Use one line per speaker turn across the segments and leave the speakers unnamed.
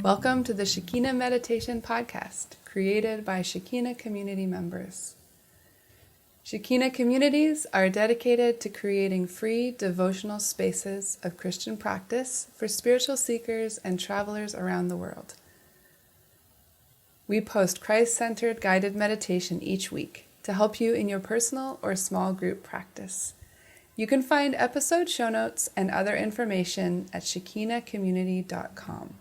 Welcome to the Shekina Meditation Podcast, created by Shekina community members. Shekina communities are dedicated to creating free devotional spaces of Christian practice for spiritual seekers and travelers around the world. We post Christ-centered guided meditation each week to help you in your personal or small group practice. You can find episode show notes and other information at shekinacommunity.com.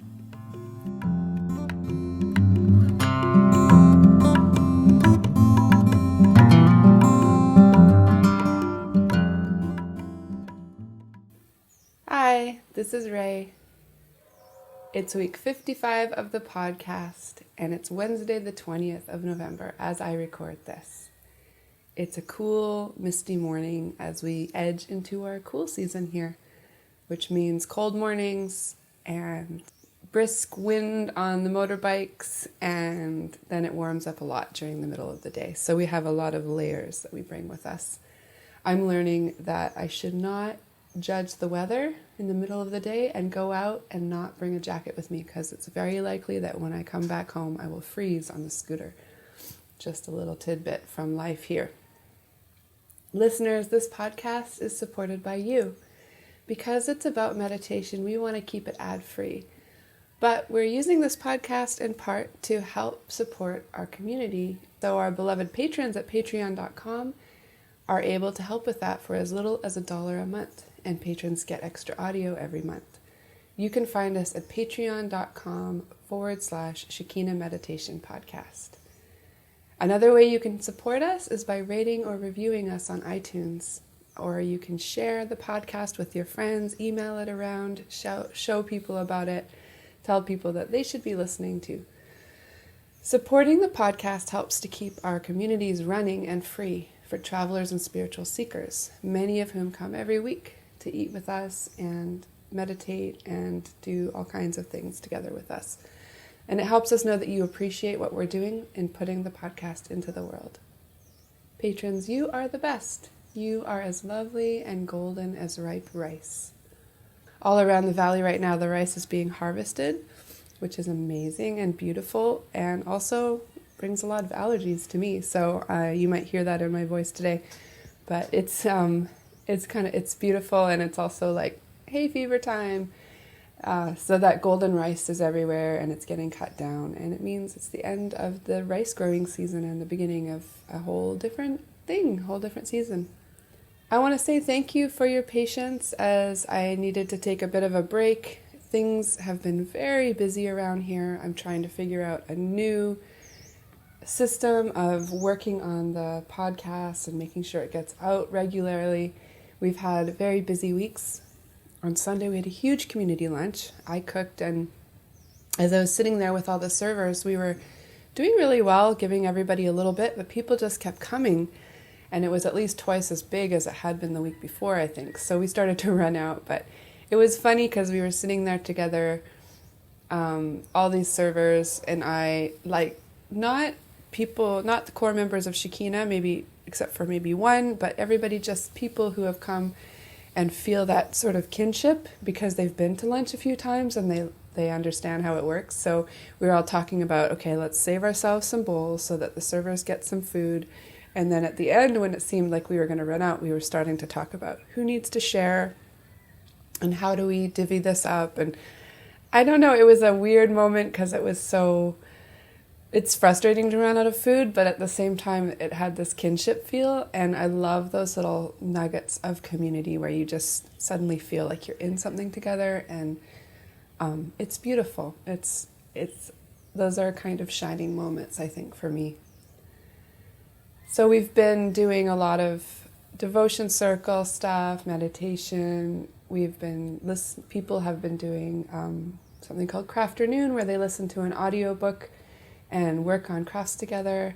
Hi, this is Ray. It's week 55 of the podcast, and it's Wednesday the 20th of November as I record this. It's a cool, misty morning as we edge into our cool season here, which means cold mornings and brisk wind on the motorbikes, and then it warms up a lot during the middle of the day. So we have a lot of layers that we bring with us. I'm learning that I should not judge the weather in the middle of the day and go out and not bring a jacket with me, because it's very likely that when I come back home I will freeze on the scooter. Just a little tidbit from life here. Listeners, this podcast is supported by you. Because it's about meditation, we want to keep it ad-free. But we're using this podcast in part to help support our community. So our beloved patrons at patreon.com are able to help with that for as little as $1 a month. And patrons get extra audio every month. You can find us at patreon.com/Shekina Meditation Podcast. Another way you can support us is by rating or reviewing us on iTunes. Or you can share the podcast with your friends, email it around, show people about it, tell people that they should be listening to. Supporting the podcast helps to keep our communities running and free for travelers and spiritual seekers, many of whom come every week to eat with us and meditate and do all kinds of things together with us. And it helps us know that you appreciate what we're doing in putting the podcast into the world. Patrons, you are the best. You are as lovely and golden as ripe rice. All around the valley right now, the rice is being harvested, which is amazing and beautiful, and also brings a lot of allergies to me. So you might hear that in my voice today, but it's beautiful, and it's also like hay fever time. So that golden rice is everywhere, and it's getting cut down, and it means it's the end of the rice growing season and the beginning of a whole different season. I want to say thank you for your patience as I needed to take a bit of a break. Things have been very busy around here. I'm trying to figure out a new system of working on the podcast and making sure it gets out regularly. We've had very busy weeks. On Sunday, we had a huge community lunch. I cooked, and as I was sitting there with all the servers, we were doing really well, giving everybody a little bit, but people just kept coming, and it was at least twice as big as it had been the week before, I think. So we started to run out, but it was funny because we were sitting there together, all these servers, and I, not the core members of Shekina, maybe except for maybe one, but everybody, just people who have come and feel that sort of kinship because they've been to lunch a few times and they understand how it works. So we were all talking about, okay, let's save ourselves some bowls so that the servers get some food. And then at the end, when it seemed like we were going to run out, we were starting to talk about who needs to share and how do we divvy this up. And I don't know, it was a weird moment because it's frustrating to run out of food, but at the same time, it had this kinship feel, and I love those little nuggets of community where you just suddenly feel like you're in something together, and it's beautiful. Those are kind of shining moments, I think, for me. So we've been doing a lot of devotion circle stuff, meditation. People have been doing something called Crafternoon, where they listen to an audiobook and work on crafts together,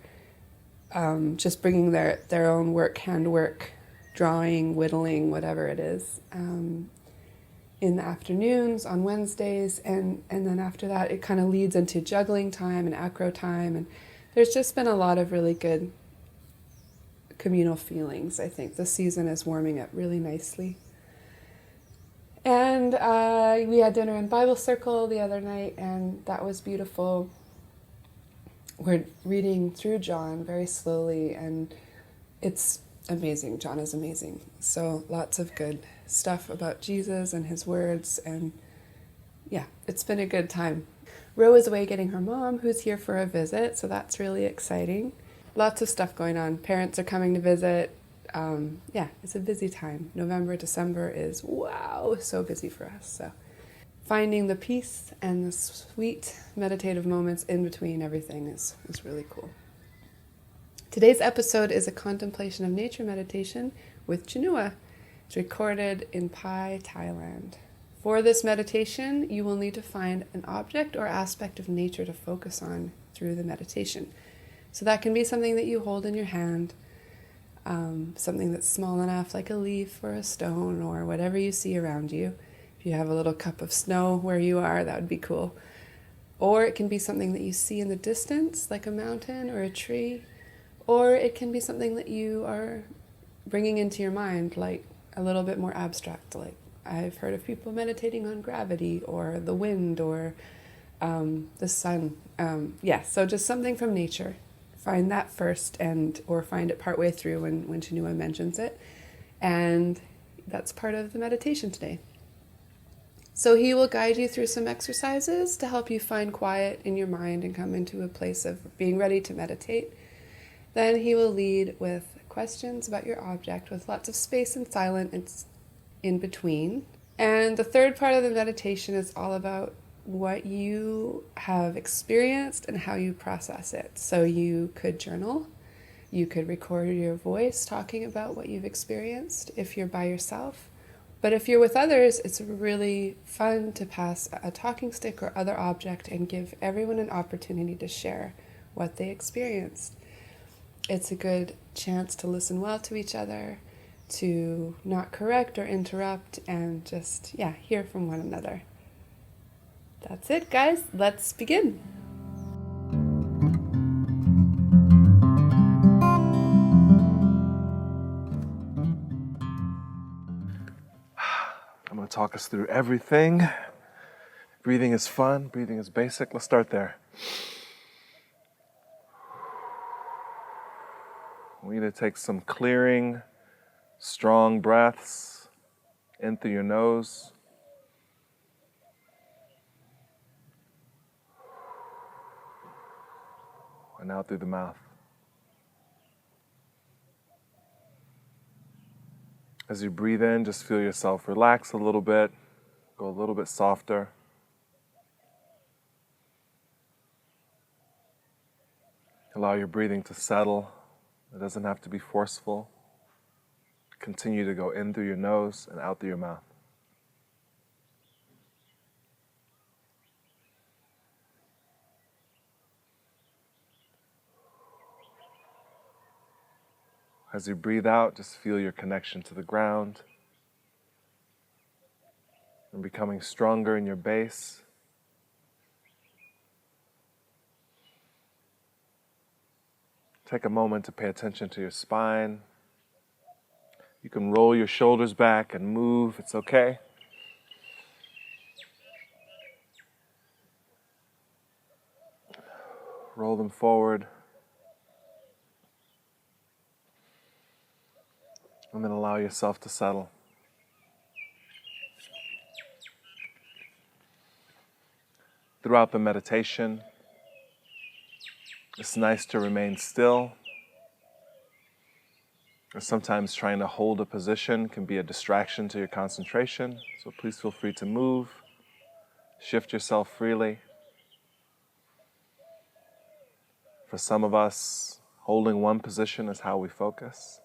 just bringing their own handwork, drawing, whittling, whatever it is, in the afternoons on Wednesdays, and then after that it kind of leads into juggling time and acro time, and there's just been a lot of really good communal feelings. I think the season is warming up really nicely. And we had dinner in Bible Circle the other night, and that was beautiful. We're reading through John very slowly, and it's amazing. John is amazing. So lots of good stuff about Jesus and his words, and yeah, it's been a good time. Ro is away getting her mom, who's here for a visit, so that's really exciting. Lots of stuff going on. Parents are coming to visit. Yeah, it's a busy time. November, December is, wow, so busy for us. So finding the peace and the sweet meditative moments in between everything is really cool. Today's episode is a Contemplation of Nature meditation with Chinua. It's recorded in Pai, Thailand. For this meditation, you will need to find an object or aspect of nature to focus on through the meditation. So that can be something that you hold in your hand, something that's small enough like a leaf or a stone or whatever you see around you. If you have a little cup of snow where you are, that would be cool. Or it can be something that you see in the distance, like a mountain or a tree. Or it can be something that you are bringing into your mind, like a little bit more abstract. Like I've heard of people meditating on gravity or the wind or the sun. So just something from nature. Find that first, or find it partway through when Chinua mentions it. And that's part of the meditation today. So he will guide you through some exercises to help you find quiet in your mind and come into a place of being ready to meditate. Then he will lead with questions about your object with lots of space and silence in between. And the third part of the meditation is all about what you have experienced and how you process it. So you could journal, you could record your voice talking about what you've experienced if you're by yourself. But if you're with others, it's really fun to pass a talking stick or other object and give everyone an opportunity to share what they experienced. It's a good chance to listen well to each other, to not correct or interrupt, and just, hear from one another. That's it, guys. Let's begin.
I'm going to talk us through everything. Breathing is fun. Breathing is basic. Let's start there. We need to take some clearing, strong breaths in through your nose. And out through the mouth. As you breathe in, just feel yourself relax a little bit, go a little bit softer. Allow your breathing to settle. It doesn't have to be forceful. Continue to go in through your nose and out through your mouth. As you breathe out, just feel your connection to the ground and becoming stronger in your base. Take a moment to pay attention to your spine. You can roll your shoulders back and move, it's okay. Roll them forward. And then allow yourself to settle. Throughout the meditation, it's nice to remain still. Or sometimes trying to hold a position can be a distraction to your concentration, so please feel free to move, shift yourself freely. For some of us, holding one position is how we focus.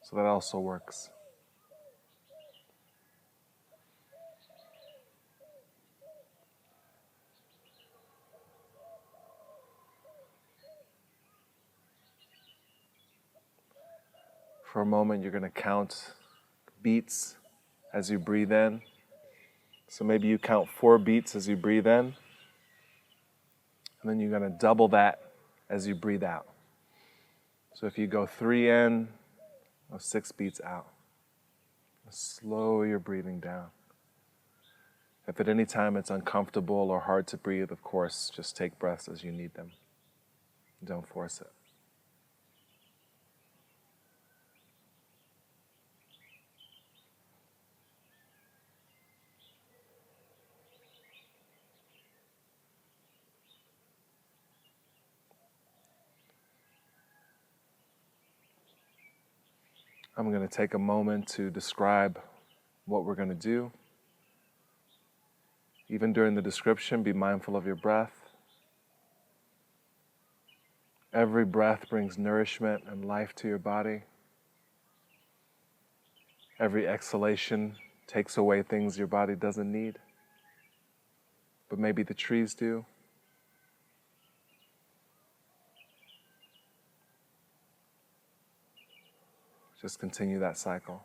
So that also works. For a moment, you're going to count beats as you breathe in. So maybe you count 4 beats as you breathe in, and then you're going to double that as you breathe out. So if you go 3 in, 6 beats out. Slow your breathing down. If at any time it's uncomfortable or hard to breathe, of course, just take breaths as you need them. Don't force it. I'm going to take a moment to describe what we're going to do. Even during the description, be mindful of your breath. Every breath brings nourishment and life to your body. Every exhalation takes away things your body doesn't need, but maybe the trees do. Just continue that cycle.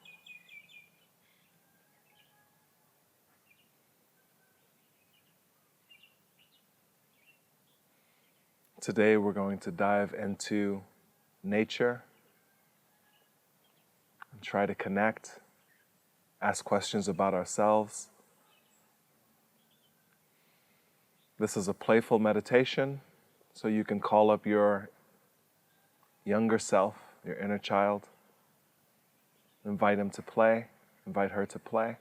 Today we're going to dive into nature and try to connect, ask questions about ourselves. This is a playful meditation, so you can call up your younger self, your inner child, invite him to play, invite her to play.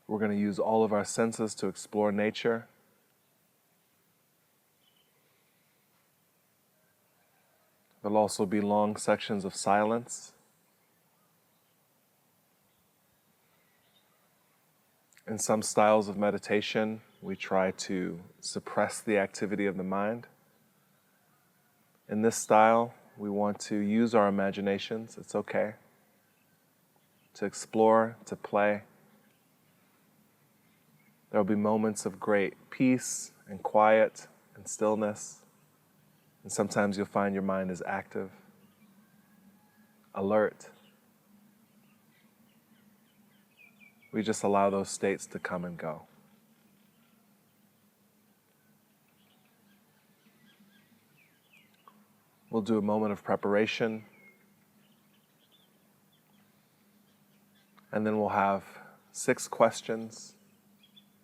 We're going to use all of our senses to explore nature. There'll also be long sections of silence. In some styles of meditation, we try to suppress the activity of the mind. In this style, we want to use our imaginations. It's okay to explore, to play. There will be moments of great peace and quiet and stillness. And sometimes you'll find your mind is active, alert. We just allow those states to come and go. We'll do a moment of preparation, and then we'll have 6 questions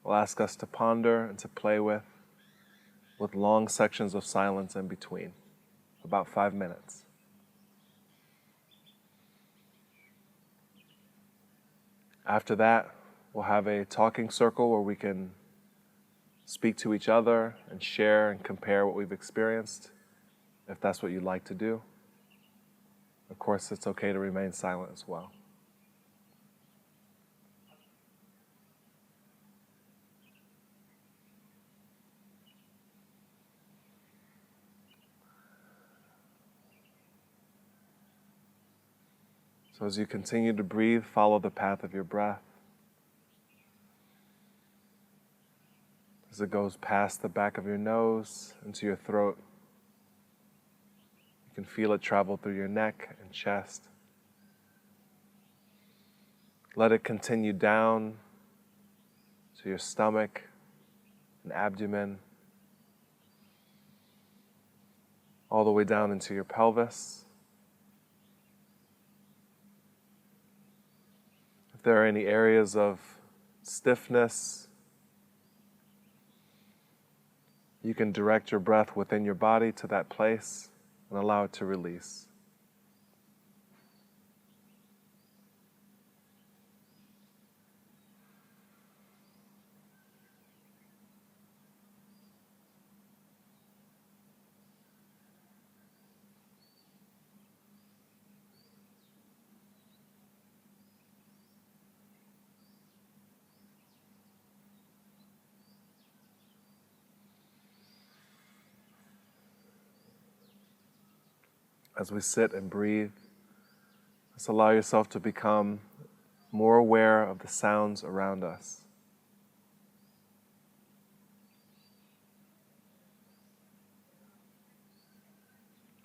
we'll ask us to ponder and to play with long sections of silence in between, about 5 minutes. After that, we'll have a talking circle where we can speak to each other and share and compare what we've experienced, if that's what you'd like to do. Of course, it's okay to remain silent as well. So as you continue to breathe, follow the path of your breath. As it goes past the back of your nose into your throat, you can feel it travel through your neck and chest. Let it continue down to your stomach and abdomen, all the way down into your pelvis. If there are any areas of stiffness, you can direct your breath within your body to that place and allow it to release. As we sit and breathe, just allow yourself to become more aware of the sounds around us.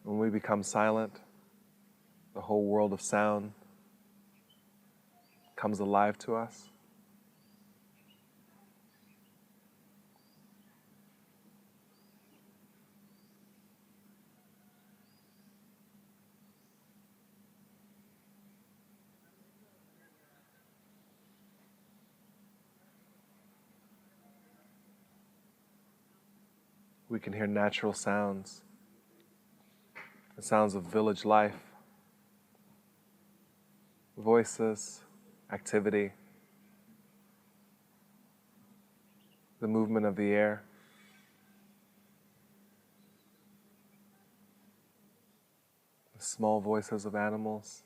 When we become silent, the whole world of sound comes alive to us. We can hear natural sounds, the sounds of village life, voices, activity, the movement of the air. The small voices of animals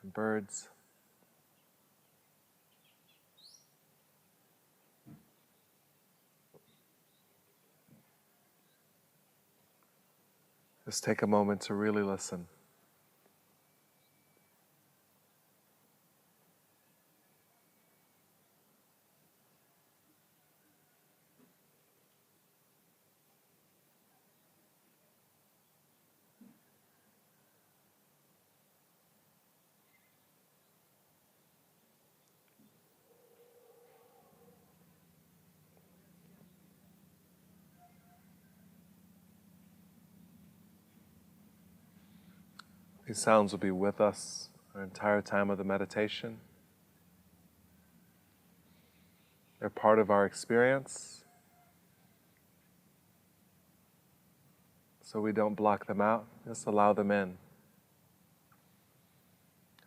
and birds. Just take a moment to really listen. These sounds will be with us our entire time of the meditation. They're part of our experience, so we don't block them out, just allow them in.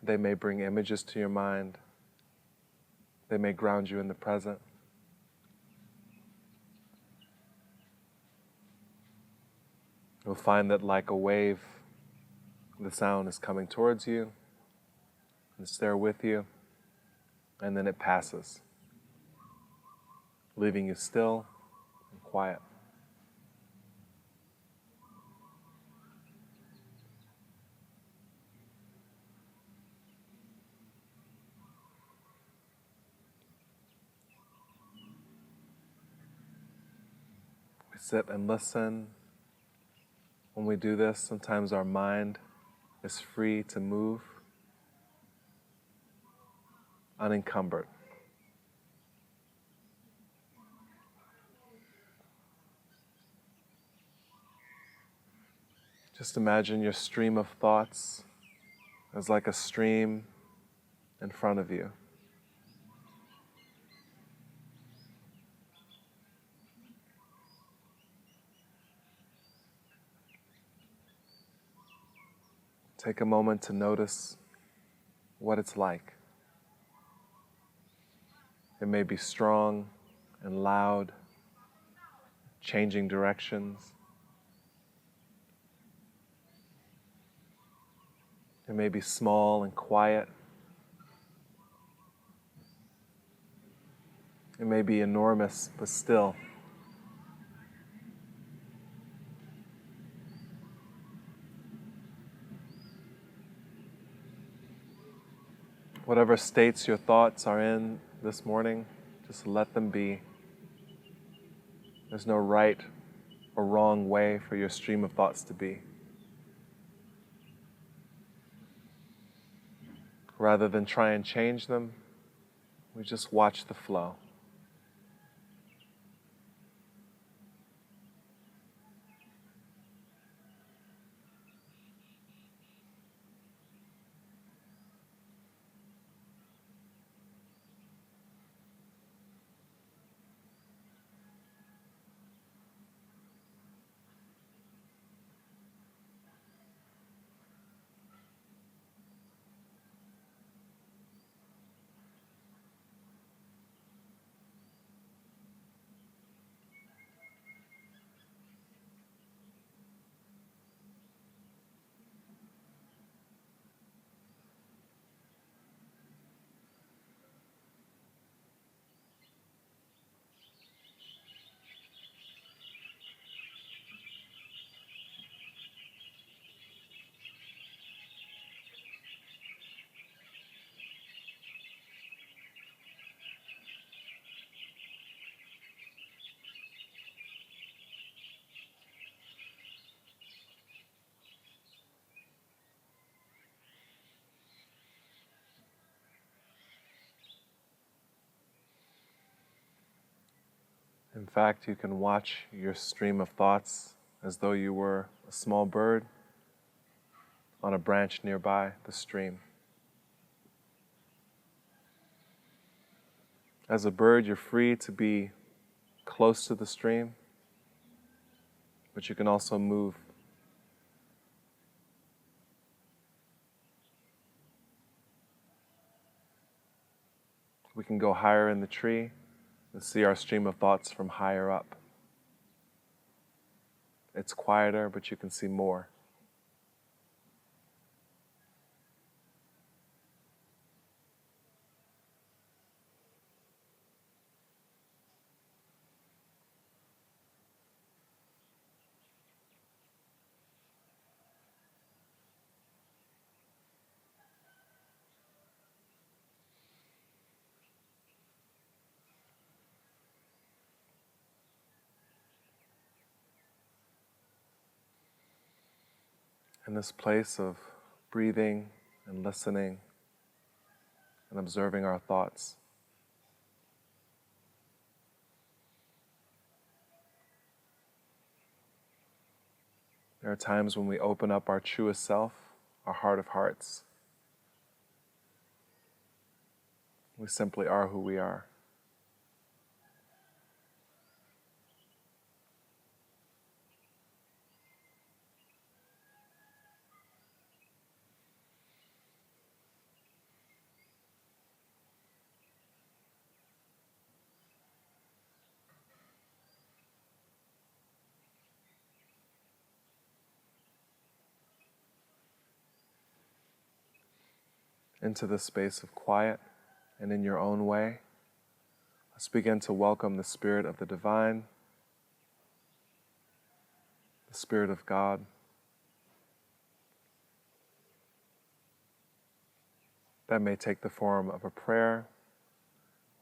They may bring images to your mind. They may ground you in the present. You'll find that like a wave, the sound is coming towards you, it's there with you, and then it passes, leaving you still and quiet. We sit and listen. When we do this, sometimes our mind is free to move, unencumbered. Just imagine your stream of thoughts as like a stream in front of you. Take a moment to notice what it's like. It may be strong and loud, changing directions. It may be small and quiet. It may be enormous, but still. Whatever states your thoughts are in this morning, just let them be. There's no right or wrong way for your stream of thoughts to be. Rather than try and change them, we just watch the flow. In fact, you can watch your stream of thoughts as though you were a small bird on a branch nearby the stream. As a bird, you're free to be close to the stream, but you can also move. We can go higher in the tree and see our stream of thoughts from higher up. It's quieter, but you can see more. In this place of breathing and listening and observing our thoughts, there are times when we open up our truest self, our heart of hearts. We simply are who we are. Into the space of quiet and in your own way, let's begin to welcome the Spirit of the Divine, the Spirit of God. That may take the form of a prayer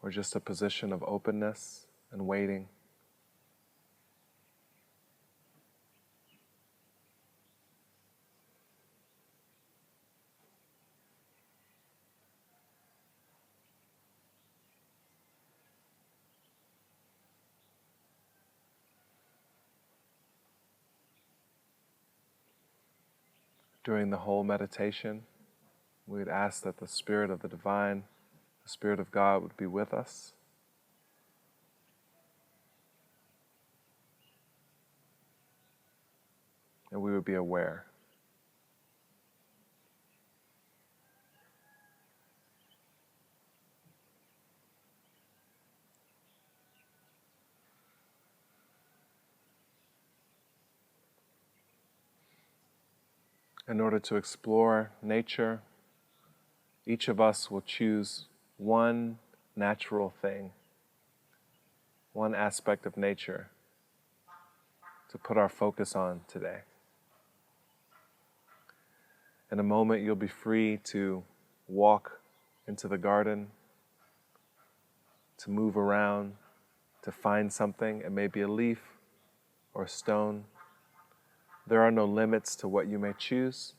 or just a position of openness and waiting. During the whole meditation, we would ask that the Spirit of the Divine, the Spirit of God would be with us. And we would be aware. In order to explore nature, each of us will choose one natural thing, one aspect of nature to put our focus on today. In a moment, you'll be free to walk into the garden, to move around, to find something. It may be a leaf or a stone. There are no limits to what you may choose.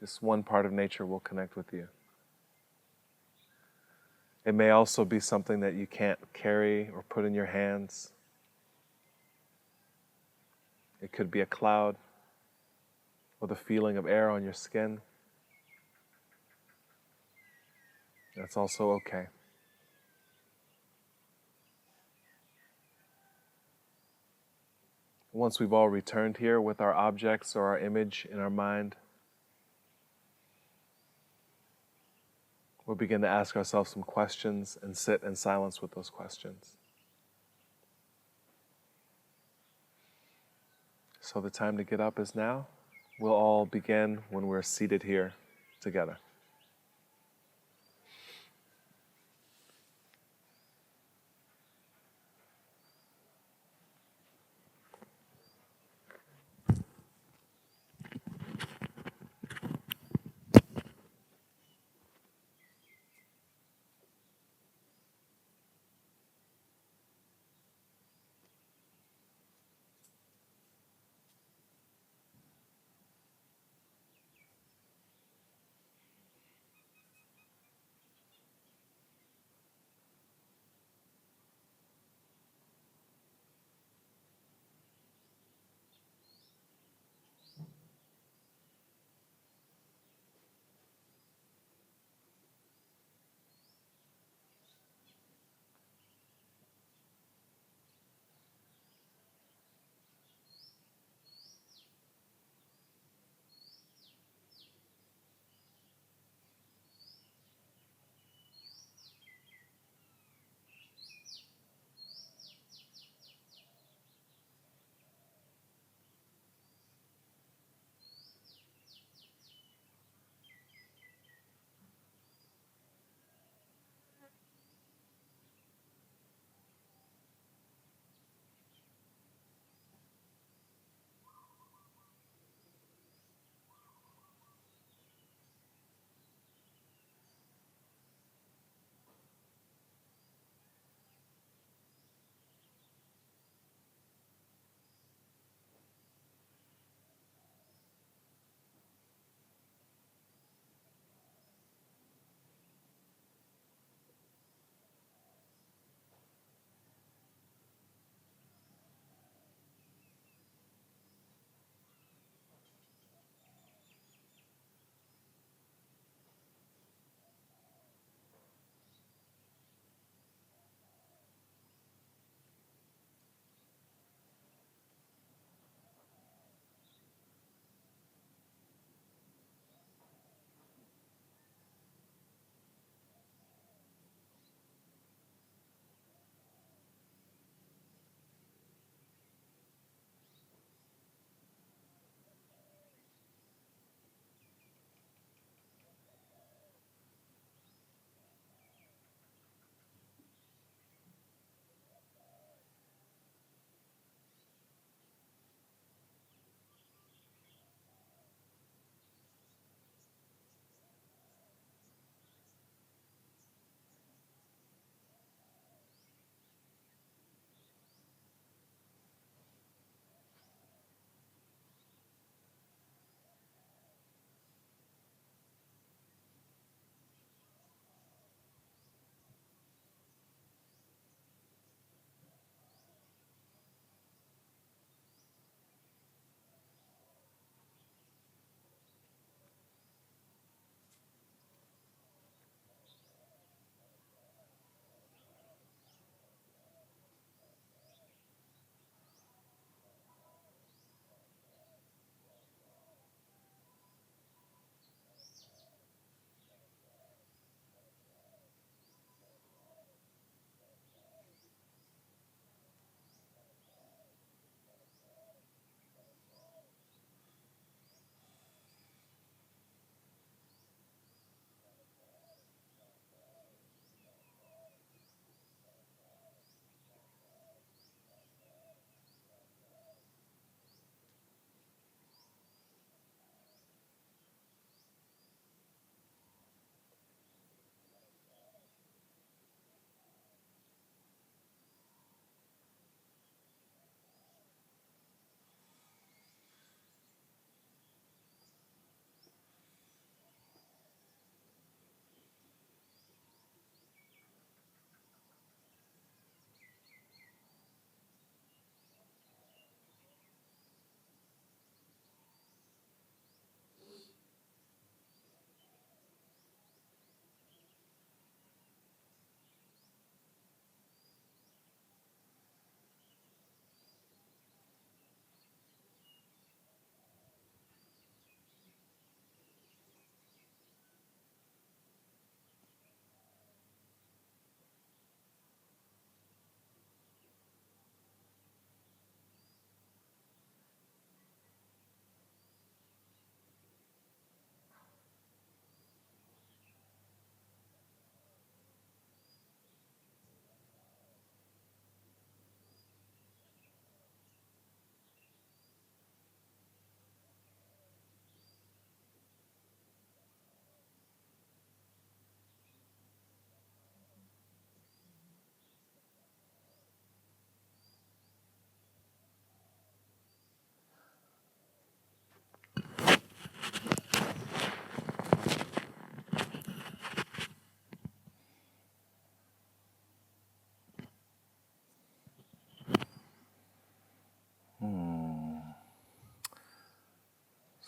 Just one part of nature will connect with you. It may also be something that you can't carry or put in your hands. It could be a cloud or the feeling of air on your skin. That's also okay. Once we've all returned here with our objects or our image in our mind, we'll begin to ask ourselves some questions and sit in silence with those questions. So the time to get up is now. We'll all begin when we're seated here together.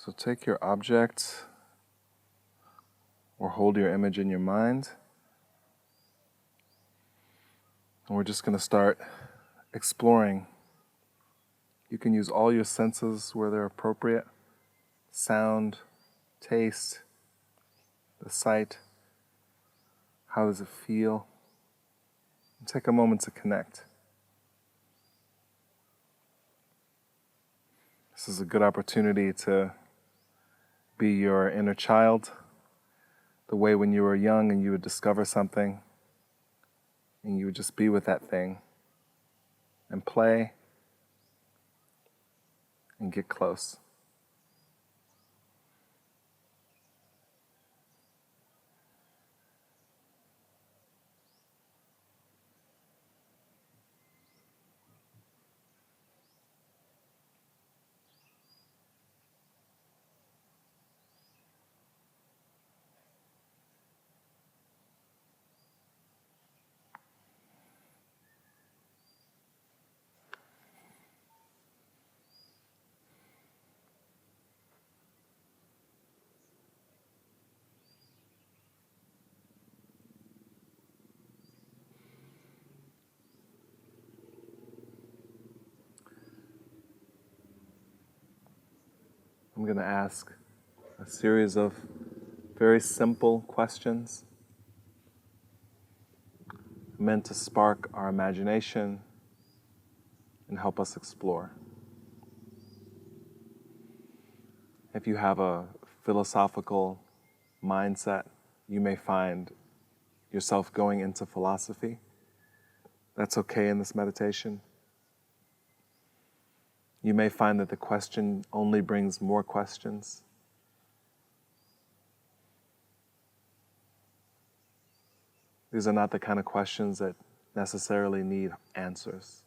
So take your object or hold your image in your mind. And we're just going to start exploring. You can use all your senses where they're appropriate. Sound, taste, the sight. How does it feel? And take a moment to connect. This is a good opportunity to be your inner child, the way when you were young and you would discover something and you would just be with that thing and play and get close. I'm going to ask a series of very simple questions meant to spark our imagination and help us explore. If you have a philosophical mindset, you may find yourself going into philosophy. That's okay in this meditation. You may find that the question only brings more questions. These are not the kind of questions that necessarily need answers.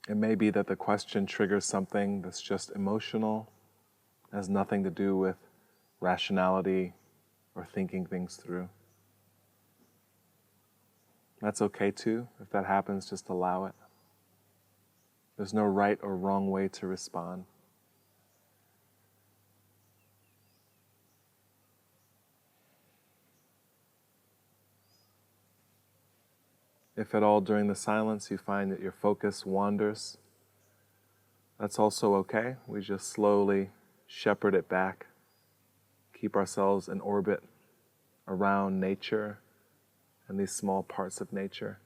It may be that the question triggers something that's just emotional, has nothing to do with rationality or thinking things through. That's okay too. If that happens, just allow it. There's no right or wrong way to respond. If at all during the silence you find that your focus wanders, that's also okay. We just slowly shepherd it back, keep ourselves in orbit around nature and these small parts of nature.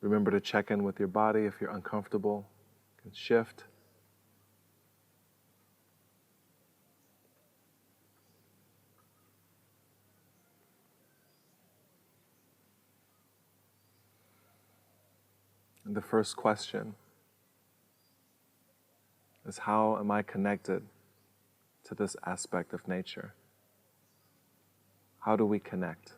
Remember to check in with your body. If you're uncomfortable, you can shift. And the first question is, how am I connected to this aspect of nature? How do we connect?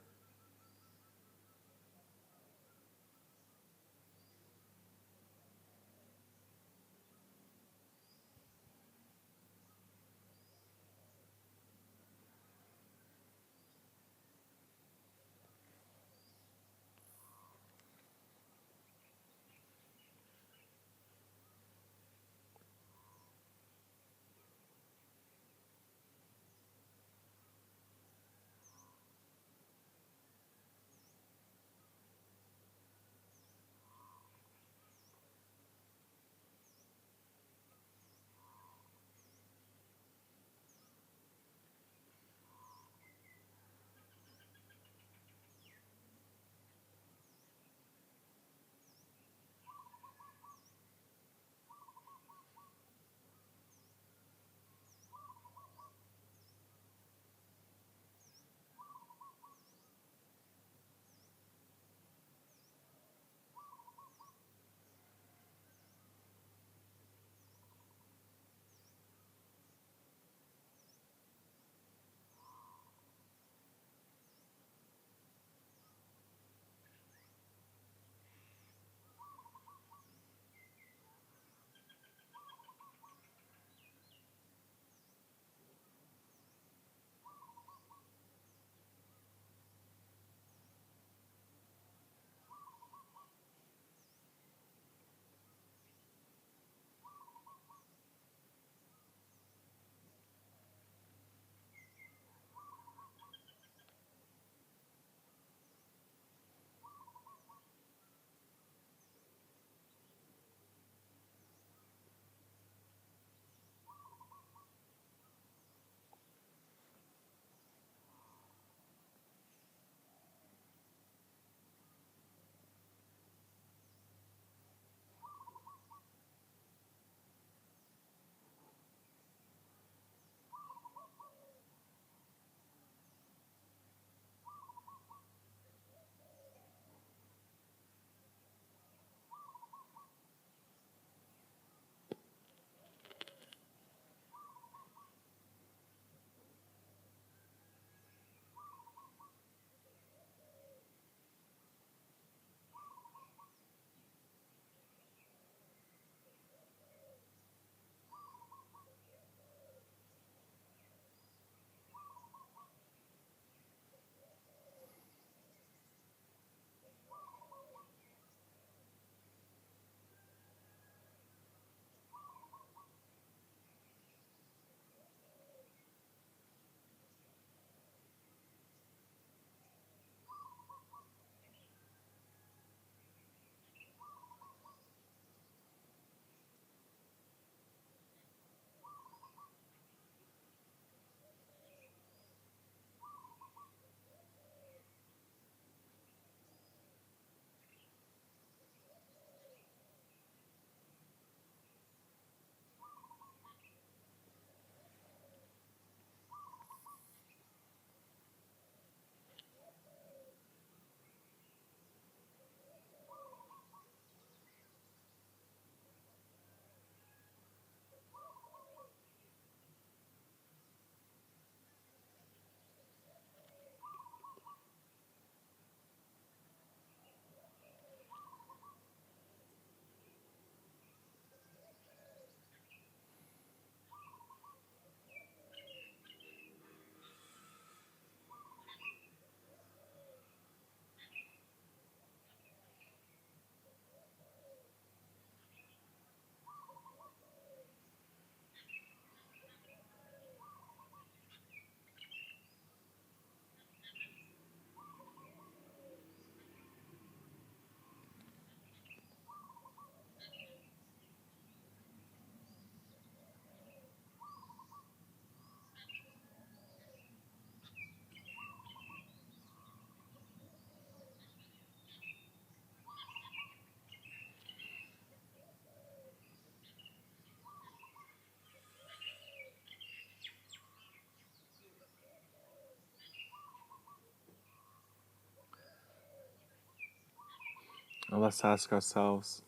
Now let's ask ourselves,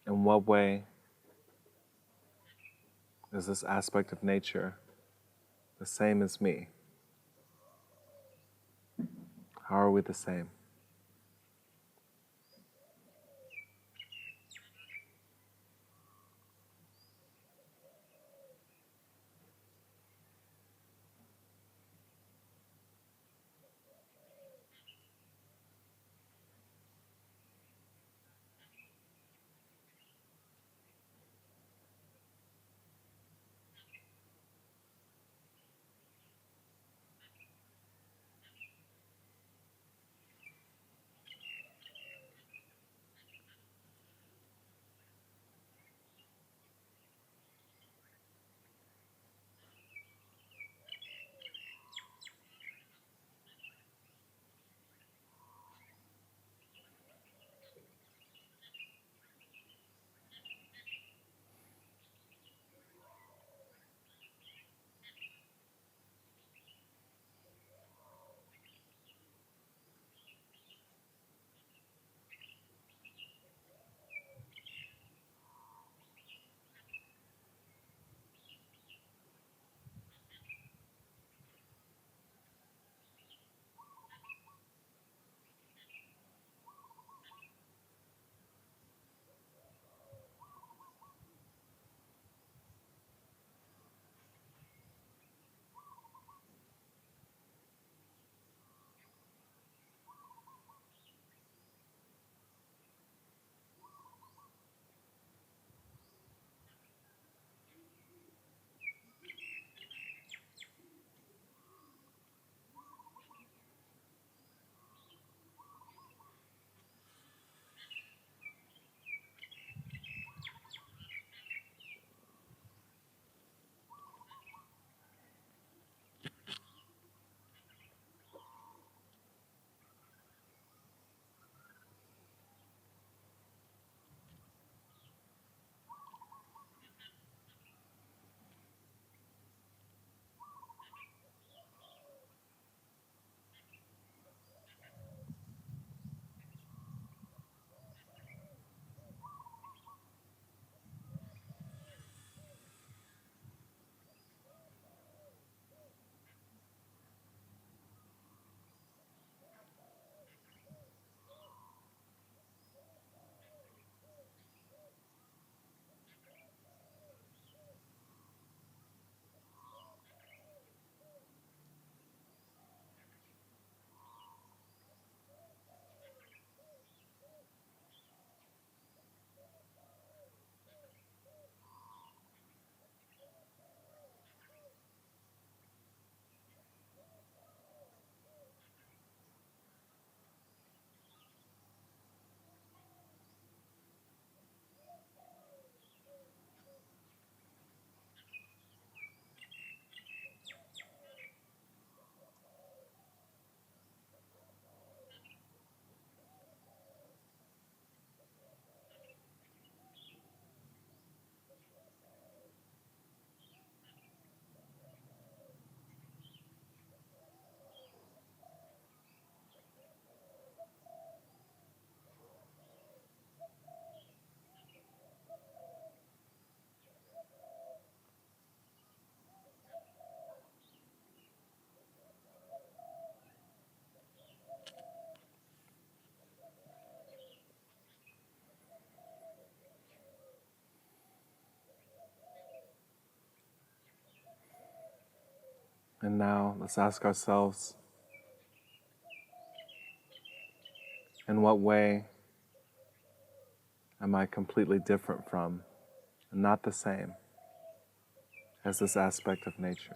in what way is this aspect of nature the same as me? How are we the same? And now let's ask ourselves, in what way am I completely different from, and not the same as this aspect of nature?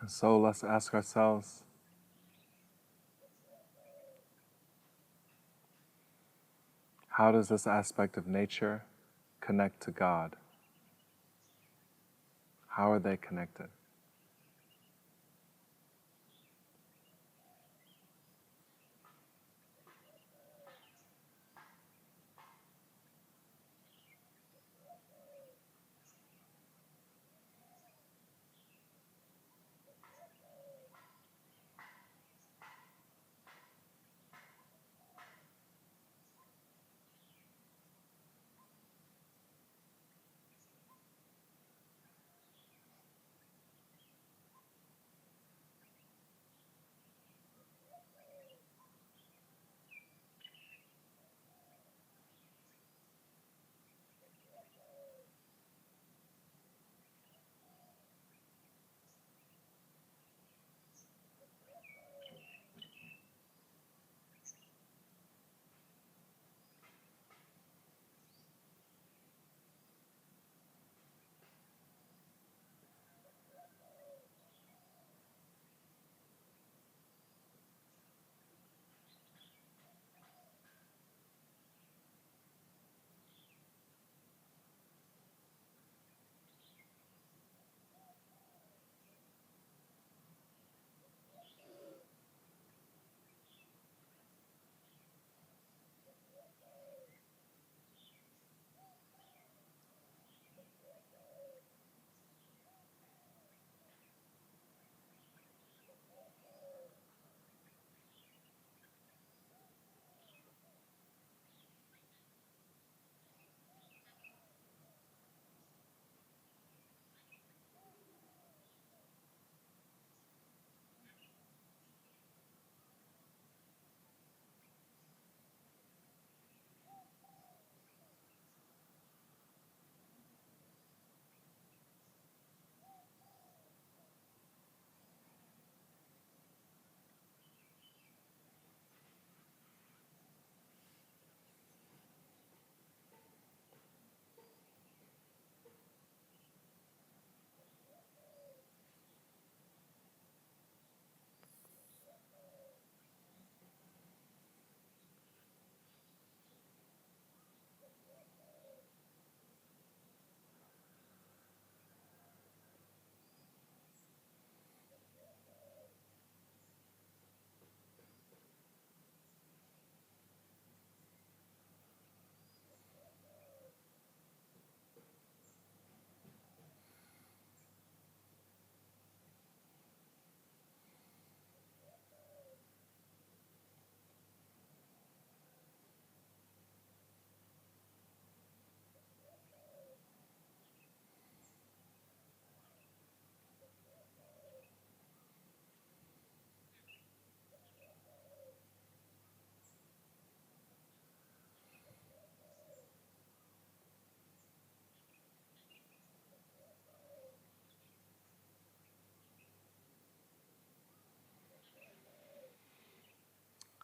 And so let's ask ourselves, how does this aspect of nature connect to God? How are they connected?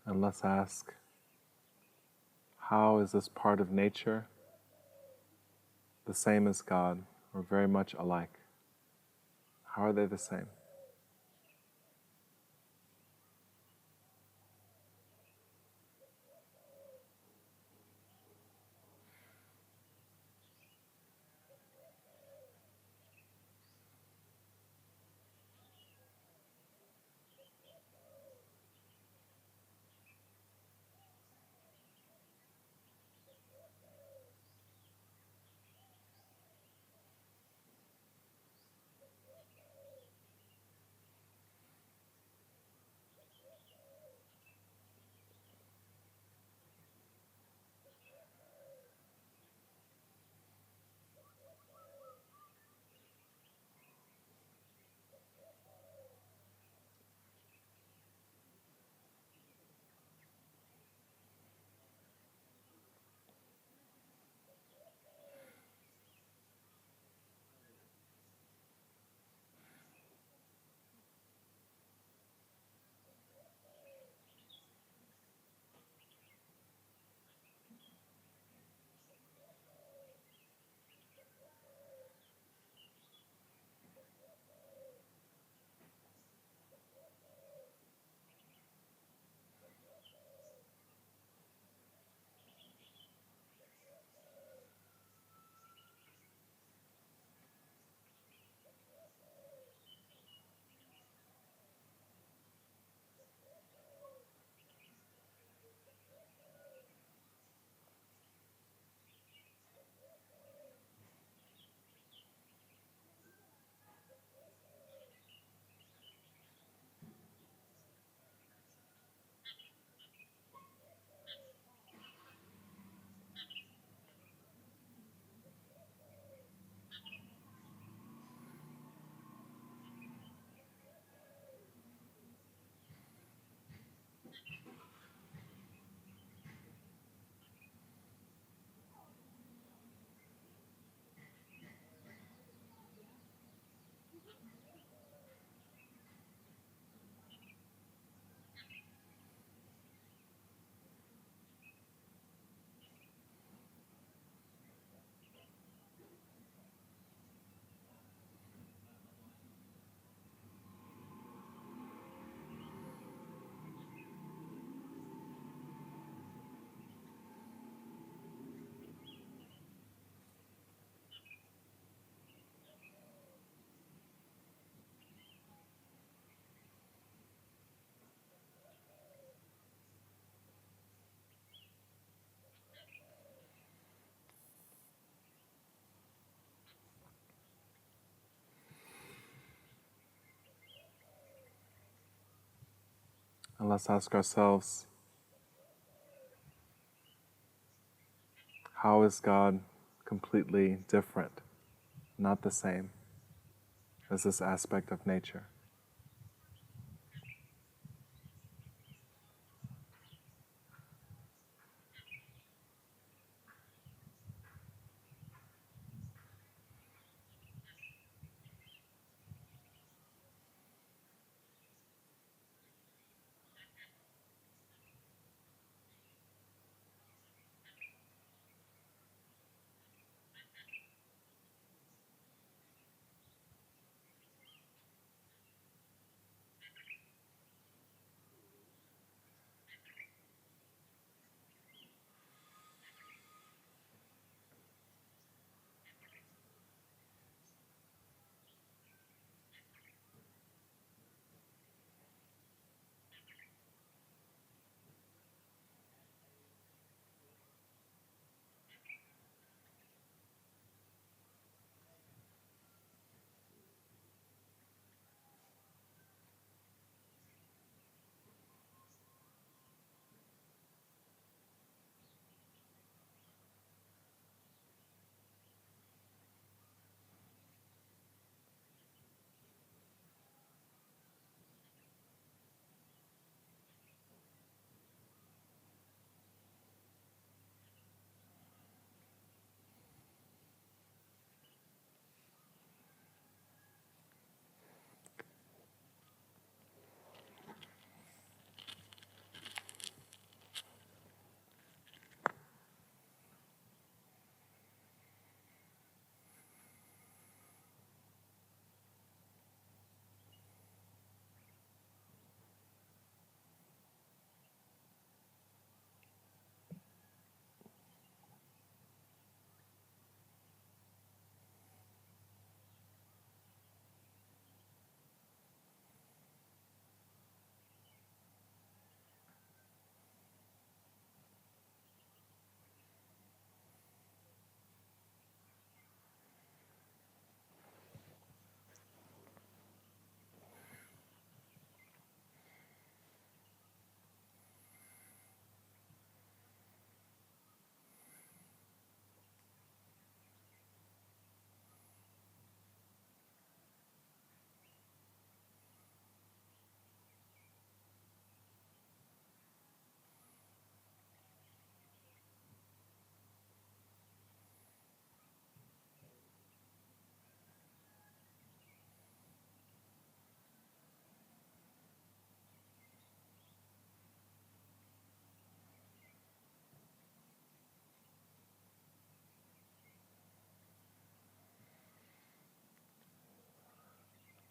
And let's ask, how is this part of nature the same as God, or very much alike? How are they the same? And let's ask ourselves, how is God completely different, not the same, as this aspect of nature?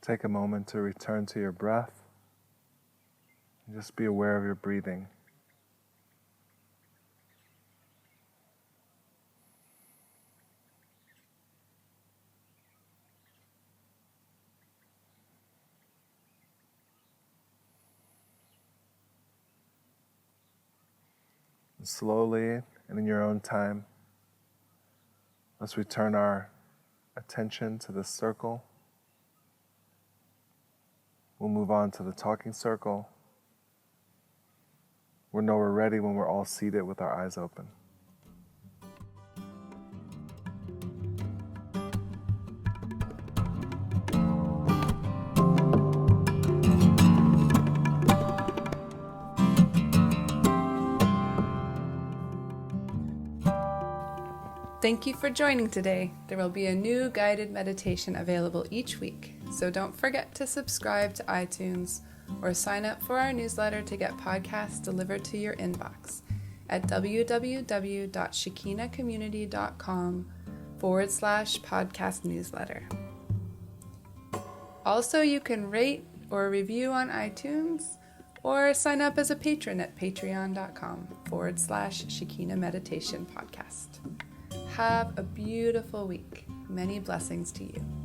Take a moment to return to your breath and just be aware of your breathing. And slowly and in your own time, let's return our attention to the circle. We'll move on to the talking circle. We'll know we're ready when we're all seated with our eyes open.
Thank you for joining today. There will be a new guided meditation available each week, so don't forget to subscribe to iTunes or sign up for our newsletter to get podcasts delivered to your inbox at www.shekinacommunity.com/podcast newsletter. Also, you can rate or review on iTunes or sign up as a patron at patreon.com/Shekina Meditation Podcast. Have a beautiful week. Many blessings to you.